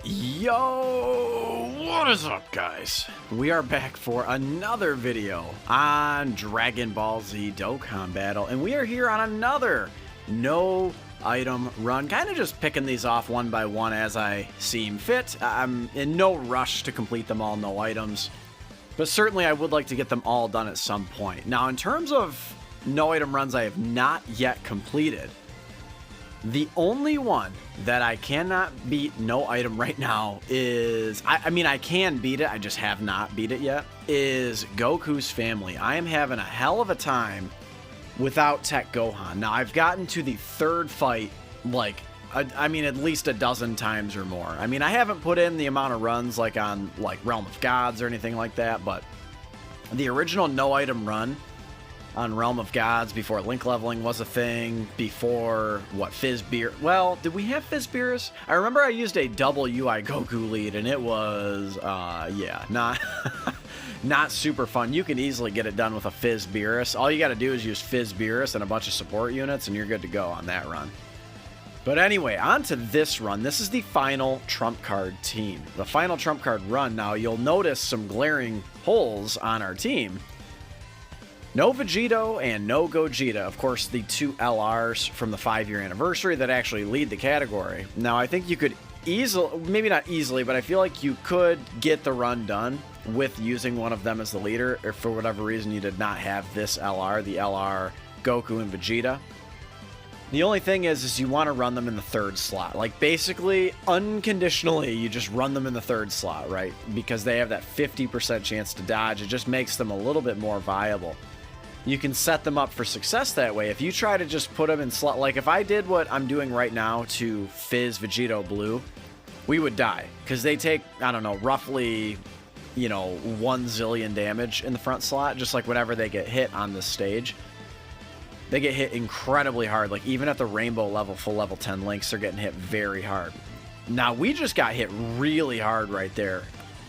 Yo, what is up, guys? We are back for another video on Dragon Ball Z Dokkan Battle, and we are here on another no item run, kind of just picking these off one by one as I seem fit. I'm in no rush to complete them all, no items, but certainly I would like to get them all done at some point. Now, in terms of no item runs I have not yet completed, the only one that I cannot beat no item right now is, I mean, I can beat it, I just have not beat it yet, is Goku's family. I am having a hell of a time without Tech Gohan. Now, I've gotten to the third fight, like, I mean, at least a dozen times or more. I mean, I haven't put in the amount of runs, like, on, like, Realm of Gods or anything like that, but the original no item run on Realm of Gods, before link leveling was a thing, before, what, Fizz-Beer. Well, did we have Fizz-Beerus? I remember I used a double UI Goku lead, and it was, yeah, not, not super fun. You can easily get it done with a Fizz-Beerus. All you gotta do is use Fizz-Beerus and a bunch of support units, and you're good to go on that run. But anyway, on to this run. This is the final trump card team. The final trump card run. Now, you'll notice some glaring holes on our team. No Vegito and no Gogeta. Of course, the two LRs from the 5-year anniversary that actually lead the category. Now, I think you could easily, maybe not easily, but I feel like you could get the run done with using one of them as the leader, if for whatever reason you did not have this LR, the LR Goku and Vegeta. The only thing is you want to run them in the third slot. Like, basically, unconditionally, you just run them in the third slot, right? Because they have that 50% chance to dodge. It just makes them a little bit more viable. You can set them up for success that way. If you try to just put them in slot, like if I did what I'm doing right now to Fizz Vegito Blue, we would die. Because they take, I don't know, roughly, you know, 1 zillion damage in the front slot, just like whenever they get hit on this stage. They get hit incredibly hard. Like, even at the rainbow level, full level 10 links, they're getting hit very hard. Now, we just got hit really hard right there.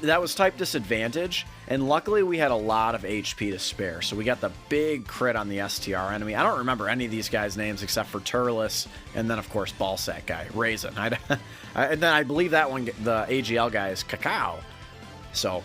That was type disadvantage, and luckily we had a lot of HP to spare, so we got the big crit on the STR enemy. I don't remember any of these guys' names except for Turles, and then, of course, Ballsack guy, Raisin. And then I believe that one, the AGL guy, is Cacao. So,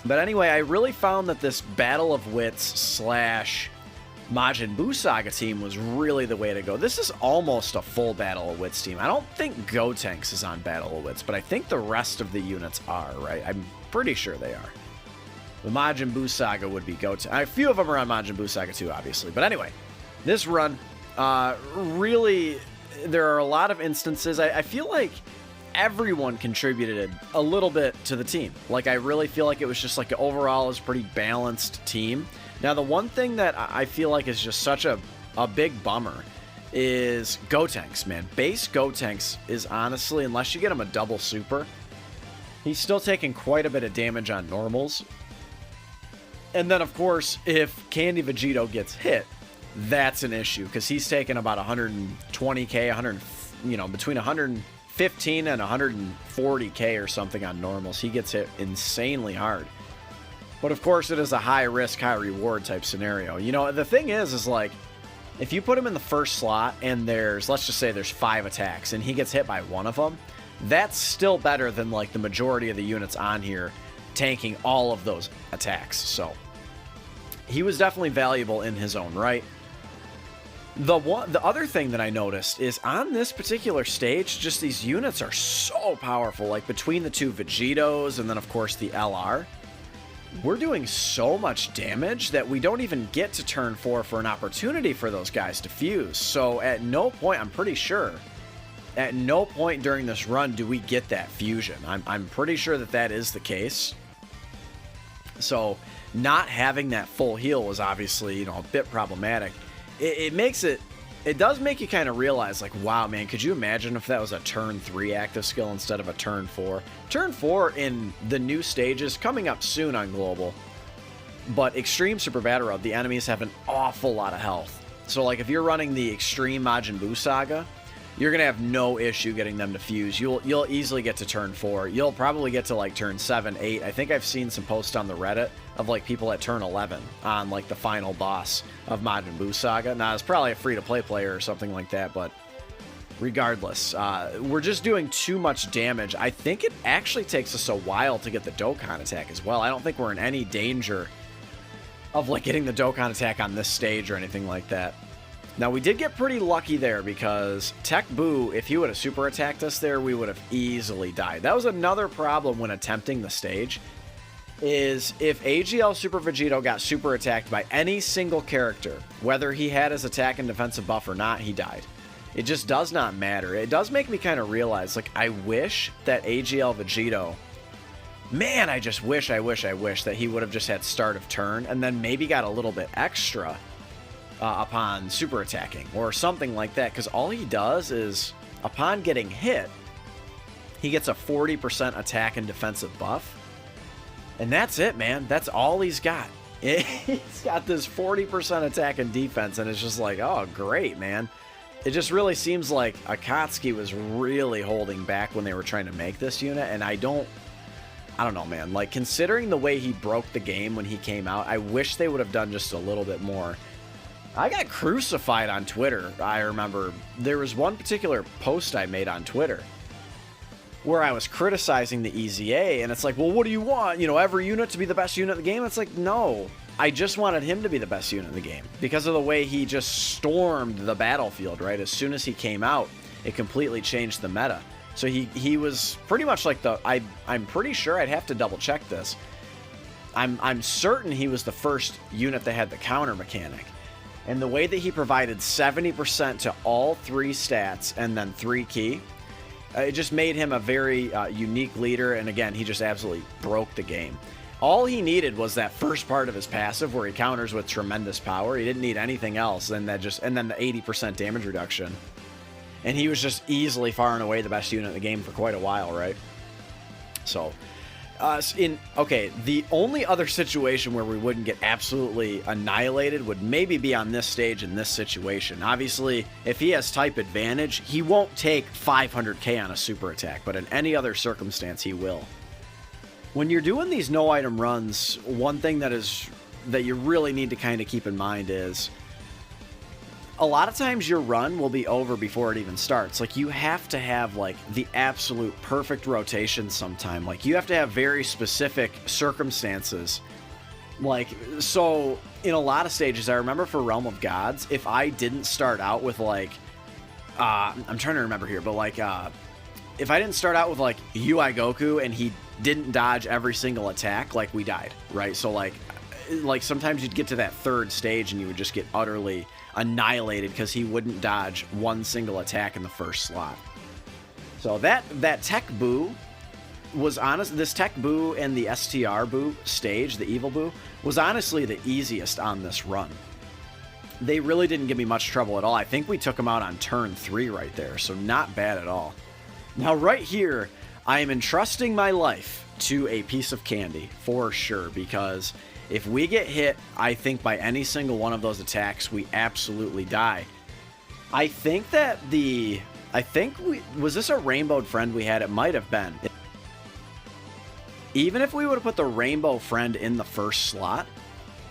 but anyway, I really found that this Battle of Wits slash Majin Buu Saga team was really the way to go. This is almost a full Battle of Wits team. I don't think Gotenks is on Battle of Wits, but I think the rest of the units are, right? I'm pretty sure they are. The Majin Buu Saga would be Gotenks. A few of them are on Majin Buu Saga too, obviously. But anyway, this run, really, there are a lot of instances. I feel like everyone contributed a little bit to the team. Like, I really feel like it was just like overall is a pretty balanced team. Now, the one thing that I feel like is just such a big bummer is Gotenks, man. Base Gotenks is honestly, unless you get him a double super, he's still taking quite a bit of damage on normals. And then, of course, if Candy Vegito gets hit, that's an issue, because he's taking about 120k, you know, between 115 and 140k or something on normals. He gets hit insanely hard. But of course, it is a high risk, high reward type scenario. You know, the thing is like, if you put him in the first slot and there's, let's just say there's 5 attacks and he gets hit by one of them, that's still better than like the majority of the units on here tanking all of those attacks. So he was definitely valuable in his own right. The other thing that I noticed is on this particular stage, just these units are so powerful. Like, between the two Vegitos and then of course the LR, we're doing so much damage that we don't even get to turn 4 for an opportunity for those guys to fuse. So at no point, I'm pretty sure, at no point during this run do we get that fusion. I'm pretty sure that that is the case. So not having that full heal was obviously, you know, a bit problematic. It does make you kind of realize, like, wow, man, could you imagine if that was a turn 3 active skill instead of a turn 4? Turn 4 in the new stages coming up soon on Global, but Extreme Super Battle Road, the enemies have an awful lot of health. So, like, if you're running the Extreme Majin Buu Saga, you're going to have no issue getting them to fuse. You'll easily get to turn 4. You'll probably get to, like, turn 7, 8. I think I've seen some posts on the Reddit of, like, people at turn 11 on, like, the final boss of Majin Buu Saga. Now, it's probably a free-to-play player or something like that, but regardless, we're just doing too much damage. I think it actually takes us a while to get the Dokkan attack as well. I don't think we're in any danger of like getting the Dokkan attack on this stage or anything like that. Now, we did get pretty lucky there because Tech Boo, if he would have super attacked us there, we would have easily died. That was another problem when attempting the stage, is if AGL Super Vegito got super attacked by any single character, whether he had his attack and defensive buff or not, he died. It just does not matter. It does make me kind of realize, like, I wish that AGL Vegito, man, I just wish that he would have just had start of turn and then maybe got a little bit extra upon super attacking or something like that, because all he does is, upon getting hit, he gets a 40% attack and defensive buff, and that's it, man. That's all he's got. He's got this 40% attack and defense, and it's just like, oh, great, man. It just really seems like Akatsuki was really holding back when they were trying to make this unit, and I don't know, man. Like, considering the way he broke the game when he came out, I wish they would have done just a little bit more. I got crucified on Twitter. I remember there was one particular post I made on Twitter where I was criticizing the EZA, and it's like, well, what do you want? You know, every unit to be the best unit in the game? It's like, no. I just wanted him to be the best unit in the game because of the way he just stormed the battlefield, right? As soon as he came out, it completely changed the meta. So he was pretty much like the... I'm pretty sure, I'd have to double check this. I'm certain he was the first unit that had the counter mechanic. And the way that he provided 70% to all 3 stats and then 3 key, it just made him a very unique leader. And again, he just absolutely broke the game. All he needed was that first part of his passive where he counters with tremendous power. He didn't need anything else. And then the 80% damage reduction. And he was just easily far and away the best unit in the game for quite a while, right? So... okay, the only other situation where we wouldn't get absolutely annihilated would maybe be on this stage in this situation. Obviously, if he has type advantage, he won't take 500k on a super attack, but in any other circumstance, he will. When you're doing these no-item runs, one thing that you really need to kind of keep in mind is a lot of times your run will be over before it even starts. Like, you have to have, like, the absolute perfect rotation sometime. Like, you have to have very specific circumstances. Like, so, in a lot of stages, I remember for Realm of Gods, if I didn't start out with, like, I'm trying to remember here, but, like, if I didn't start out with, like, UI Goku and he didn't dodge every single attack, like, we died, right? So, like sometimes you'd get to that third stage and you would just get utterly annihilated because he wouldn't dodge one single attack in the first slot. So that Tech Boo was honest. This Tech Boo and the STR Boo stage, the Evil Boo, was honestly the easiest on this run. They really didn't give me much trouble at all. I think we took them out on turn 3 right there, so not bad at all. Now right here, I am entrusting my life to a piece of candy for sure, because if we get hit, I think by any single one of those attacks, we absolutely die. I think that was this a rainbowed friend we had? It might have been. Even if we would have put the rainbow friend in the first slot,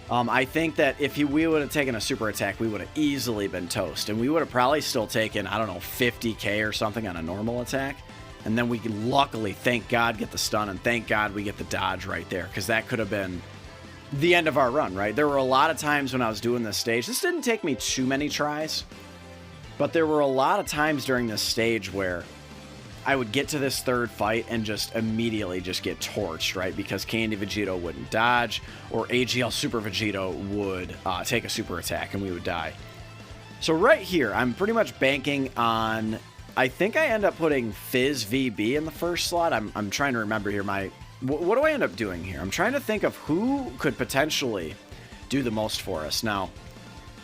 I think that if we would have taken a super attack, we would have easily been toast. And we would have probably still taken, I don't know, 50k or something on a normal attack. And then we could luckily, thank God, get the stun, and thank God we get the dodge right there, because that could have been the end of our run, right? There were a lot of times when I was doing this stage, this didn't take me too many tries, but there were a lot of times during this stage where I would get to this third fight and just immediately just get torched, right? Because Candy Vegito wouldn't dodge, or AGL Super Vegito would take a super attack and we would die. So right here, I'm pretty much banking on, I think I end up putting Fizz VB in the first slot. I'm trying to remember here. What do I end up doing here? I'm trying to think of who could potentially do the most for us. Now,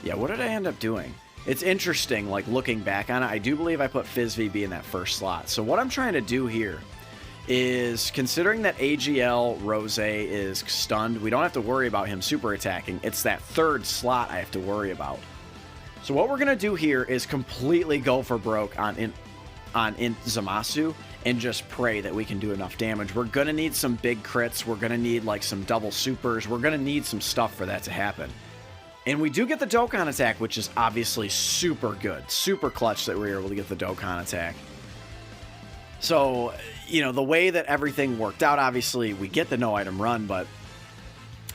yeah, what did I end up doing? It's interesting, like, looking back on it. I do believe I put Fizz VB in that first slot. So what I'm trying to do here is, considering that AGL Rose is stunned, we don't have to worry about him super attacking. It's that third slot I have to worry about. So what we're going to do here is completely go for broke on Zamasu and just pray that we can do enough damage. We're going to need some big crits. We're going to need, like, some double supers. We're going to need some stuff for that to happen. And we do get the Dokkan attack, which is obviously super good. Super clutch that we were able to get the Dokkan attack. So, you know, the way that everything worked out, obviously, we get the no item run, but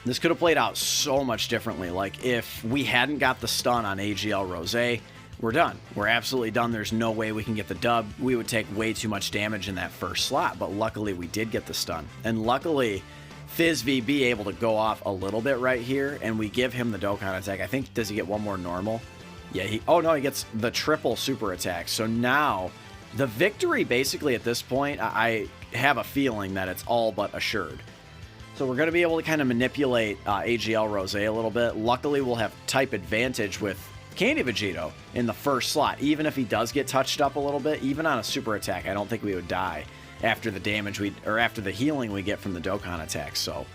this could have played out so much differently. Like, if we hadn't got the stun on AGL Rosé, we're done. We're absolutely done. There's no way we can get the dub. We would take way too much damage in that first slot, but luckily we did get the stun. And luckily, Fizz VB able to go off a little bit right here, and we give him the Dokkan attack. I think, does he get one more normal? Yeah, oh no, he gets the triple super attack. So now, the victory basically at this point, I have a feeling that it's all but assured. So we're going to be able to kind of manipulate AGL Rosé a little bit. Luckily, we'll have type advantage with Candy Vegito in the first slot. Even if he does get touched up a little bit, even on a super attack, I don't think we would die after the damage or after the healing we get from the Dokkan attack. So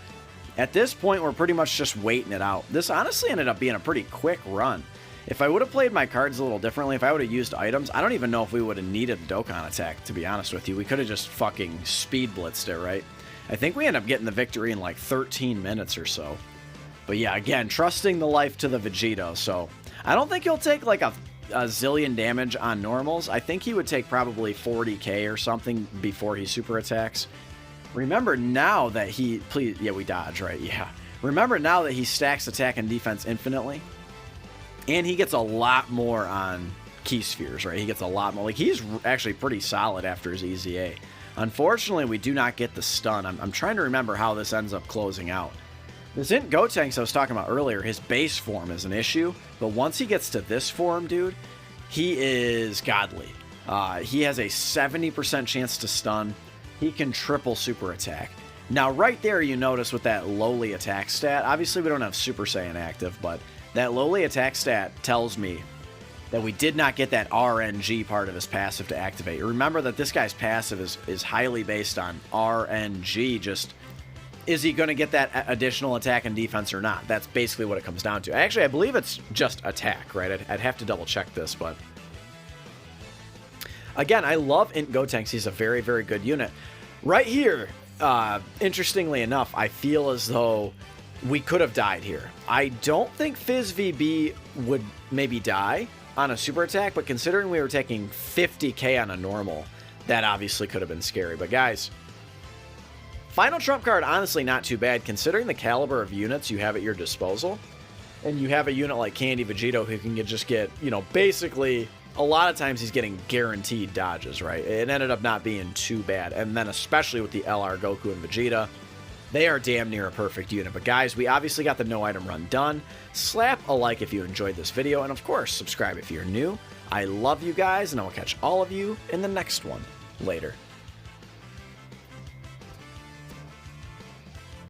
at this point, we're pretty much just waiting it out. This honestly ended up being a pretty quick run. If I would have played my cards a little differently, if I would have used items, I don't even know if we would have needed the Dokkan attack, to be honest with you. We could have just fucking speed blitzed it, right? I think we end up getting the victory in like 13 minutes or so. But yeah, again, trusting the life to the Vegito. So I don't think he'll take like a zillion damage on normals. I think he would take probably 40k or something before he super attacks. Remember now that he... yeah, we dodge, right? Yeah. Remember now that he stacks attack and defense infinitely. And he gets a lot more on key spheres, right? He gets a lot more. Like, he's actually pretty solid after his EZA. Unfortunately, we do not get the stun. I'm trying to remember how this ends up closing out. This Int Gotenks I was talking about earlier, his base form is an issue, but once he gets to this form, dude, he is godly. He has a 70% chance to stun. He can triple super attack. Now, right there, you notice with that lowly attack stat, obviously we don't have Super Saiyan active, but that lowly attack stat tells me that we did not get that RNG part of his passive to activate. Remember that this guy's passive is highly based on RNG, just... is he going to get that additional attack and defense or not? That's basically what it comes down to. Actually, I believe it's just attack, right? I'd have to double check this, but... again, I love Int Gotenks. He's a very, very good unit. Right here, interestingly enough, I feel as though we could have died here. I don't think Fizz VB would maybe die on a super attack, but considering we were taking 50k on a normal, that obviously could have been scary. But guys... final trump card, honestly not too bad, considering the caliber of units you have at your disposal. And you have a unit like Candy Vegito who can just get, you know, basically, a lot of times he's getting guaranteed dodges, right? It ended up not being too bad. And then especially with the LR Goku and Vegeta, they are damn near a perfect unit. But guys, we obviously got the no item run done. Slap a like if you enjoyed this video, and of course, subscribe if you're new. I love you guys, and I will catch all of you in the next one. Later.